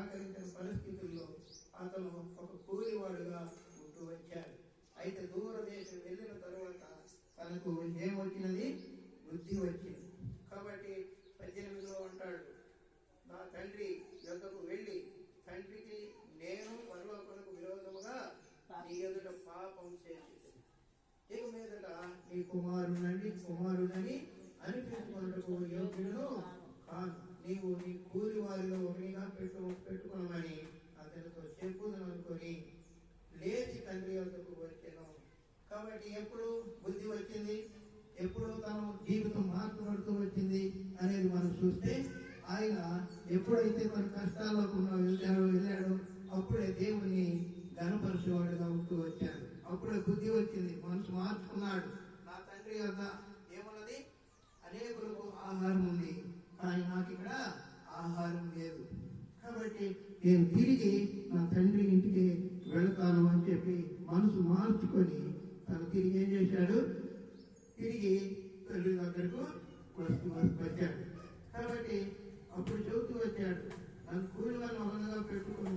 నిరాకరించిన పరిస్థితుల్లో అతను ఒక కూలివాడుగా ఉంటూ వచ్చాడు. అయితే దూరదేశం వెళ్ళిన తర్వాత తనకు ఏమొచ్చినది? బుద్ధి వచ్చింది. కాబట్టి 18లో అంటాడు, నా తండ్రి యొద్దకు వెళ్ళి, తండ్రికి నేను పరలోకమునకు విరోధముగా నీ ఎదుట పాపం చేసి ఇక మీదట నీ కుమారుడని అనిపించుకున్నట్టుకు యోగ్యుడును కాను. నీవు నీ కూలి వారిలో ఒకరిగా పెట్టుకున్నామని అతనితో చెప్పుదని అనుకొని లేచి తండ్రి యొద్దకు వచ్చాను. కాబట్టి ఎప్పుడు బుద్ధి వచ్చింది, ఎప్పుడు తన జీవితం మార్చబడుతూ వచ్చింది అనేది మనం చూస్తే, ఆయన ఎప్పుడైతే మన కష్టాల్లోకి వెళ్ళాడో అప్పుడే దేవుని ఘనపరిచేవాడుగా ఉంటూ వచ్చాడు. అప్పుడే బుద్ధి వచ్చింది, మనసు మార్చుకున్నాడు. నా తండ్రి వద్ద ఏమన్నది? అనేకులకు ఆహారం ఉంది, కానీ నాకు ఇక్కడ ఆహారం లేదు. కాబట్టి నేను తిరిగి నా తండ్రి ఇంటికి వెళతాను అని చెప్పి మనసు మార్చుకొని తను తిరిగి ఏం చేశాడు? తిరిగి తండ్రి దగ్గరకు వచ్చాడు. కాబట్టి అప్పుడు చెబుతూ వచ్చాడు, నన్ను కూలివారిని ఒకరిగా పెట్టుకుని